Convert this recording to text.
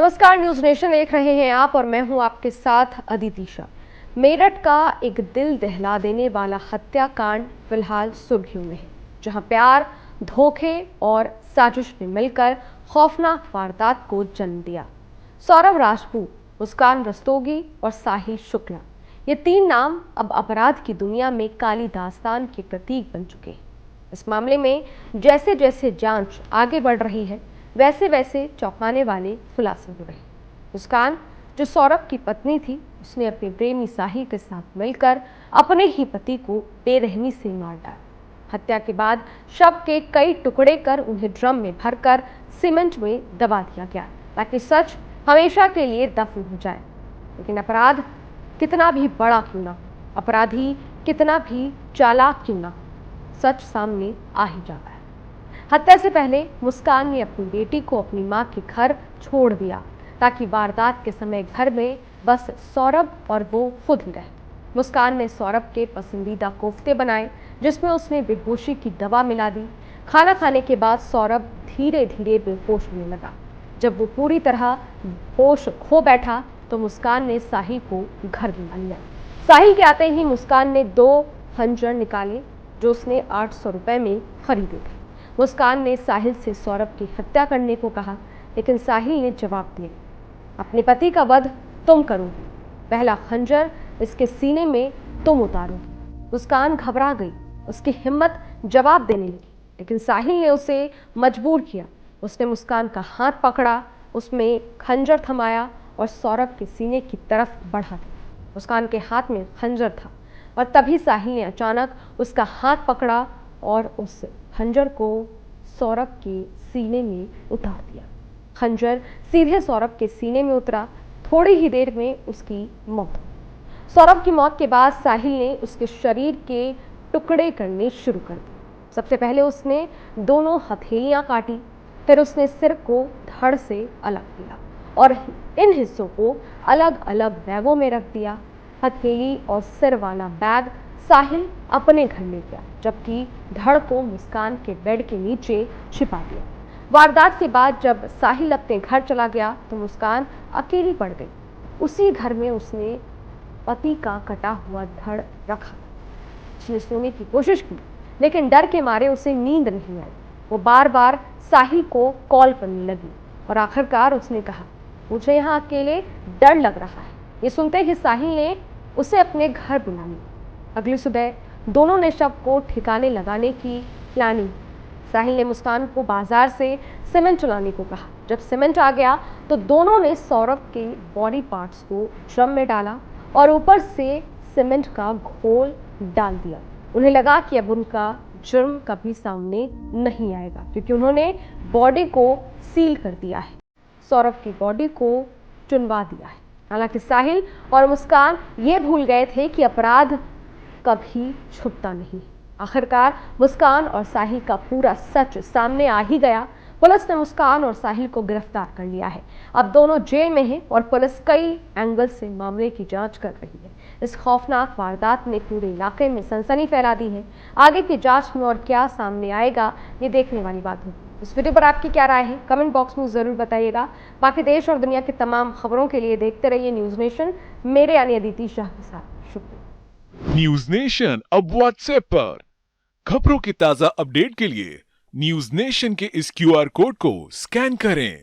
नमस्कार, news nation देख रहे हैं आप और मैं हूं आपके साथ अदिति शाह। मेरठ का एक दिल दहला देने वाला हत्याकांड फिलहाल सुर्खियों में है, जहां प्यार, धोखे और साजिश ने मिलकर खौफनाक वारदात को जन्म दिया। सौरभ राजपूत, मुस्कान रस्तोगी और साहिल शुक्ला, ये तीन नाम अब अपराध की दुनिया में काली दास्तान के प्रतीक बन चुके हैं। इस मामले में जैसे जैसे जांच आगे बढ़ रही है, वैसे वैसे चौंकाने वाले खुलासे हो रहे हैं। मुस्कान, जो सौरभ की पत्नी थी, उसने अपने प्रेमी साहिल के साथ मिलकर अपने ही पति को बेरहमी से मार डाला। हत्या के बाद शव के कई टुकड़े कर उन्हें ड्रम में भरकर सीमेंट में दबा दिया गया, ताकि सच हमेशा के लिए दफन हो जाए। लेकिन अपराध कितना भी बड़ा क्यों ना हो, अपराधी कितना भी चालाक क्यों ना हो, सच सामने आ ही जाता है। हत्या से पहले मुस्कान ने अपनी बेटी को अपनी मां के घर छोड़ दिया, ताकि वारदात के समय घर में बस सौरभ और वो खुद ही रहे। मुस्कान ने सौरभ के पसंदीदा कोफ्ते बनाए, जिसमें उसने बेहोशी की दवा मिला दी। खाना खाने के बाद सौरभ धीरे धीरे बेहोश होने लगा। जब वो पूरी तरह होश खो बैठा तो मुस्कान ने साहिल को घर बुला लिया। साहिल के आते ही मुस्कान ने 2 खंजर निकाले, जो उसने 800 रुपए में खरीदे थे। मुस्कान ने साहिल से सौरभ की हत्या करने को कहा, लेकिन साहिल ने जवाब दिया, अपने पति का वध तुम करोगी, पहला खंजर इसके सीने में तुम उतारोगी। मुस्कान घबरा गई, उसकी हिम्मत जवाब देने लगी, लेकिन साहिल ने उसे मजबूर किया। उसने मुस्कान का हाथ पकड़ा, उसमें खंजर थमाया और सौरभ के सीने की तरफ बढ़ा दिया। मुस्कान के हाथ में खंजर था और तभी साहिल ने अचानक उसका हाथ पकड़ा और उस खंजर को सौरभ के सीने में उतार दिया। खंजर सीधे सौरभ के सीने में उतरा। थोड़ी ही देर में उसकी मौत हो। सौरभ की मौत के बाद साहिल ने उसके शरीर के टुकड़े करने शुरू कर दिए। सबसे पहले उसने दोनों हथेलियां काटी, फिर उसने सिर को धड़ से अलग किया और इन हिस्सों को अलग अलग बैगों में रख दिया। हथेली और सिर वाला बैग साहिल अपने घर ले गया, जबकि धड़ को मुस्कान के बेड के नीचे छिपा दिया। वारदात के बाद जब साहिल अपने घर चला गया तो मुस्कान अकेली पड़ गई। उसी घर में उसने पति का कटा हुआ धड़ रखा। उसने सोने की कोशिश की, लेकिन डर के मारे उसे नींद नहीं आई। वो बार बार साहिल को कॉल करने लगी और आखिरकार उसने कहा, मुझे यहाँ अकेले डर लग रहा है। ये सुनते ही साहिल ने उसे अपने घर बुला लिया। अगली सुबह दोनों ने शव को ठिकाने लगाने की प्लानिंग। साहिल ने मुस्कान को बाजार से सीमेंट लाने को कहा। जब सीमेंट आ गया तो दोनों ने सौरभ के बॉडी पार्ट्स को ड्रम में डाला और ऊपर से सीमेंट का घोल डाल दिया। उन्हें लगा कि अब उनका जुर्म कभी सामने नहीं आएगा, क्योंकि उन्होंने बॉडी को सील कर दिया है, सौरभ की बॉडी को चुनवा दिया है। हालांकि साहिल और मुस्कान ये भूल गए थे कि अपराध कभी छुपता नहीं। आखिरकार मुस्कान और साहिल का पूरा सच सामने आ ही गया। पुलिस ने मुस्कान और साहिल को गिरफ्तार कर लिया है। अब दोनों जेल में हैं और पुलिस कई एंगल से मामले की जांच कर रही है। इस खौफनाक वारदात ने पूरे इलाके में सनसनी फैला दी है। आगे की जांच में और क्या सामने आएगा, ये देखने वाली बात होगी। इस वीडियो पर आपकी क्या राय है, कमेंट बॉक्स में जरूर बताइएगा। बाकी देश और दुनिया की तमाम खबरों के लिए देखते रहिए न्यूज नेशन, मेरे यानी अदिति शाह के साथ। शुक्रिया। न्यूज नेशन अब व्हाट्सएप पर खबरों की ताजा अपडेट के लिए न्यूज नेशन के इस क्यूआर कोड को स्कैन करें।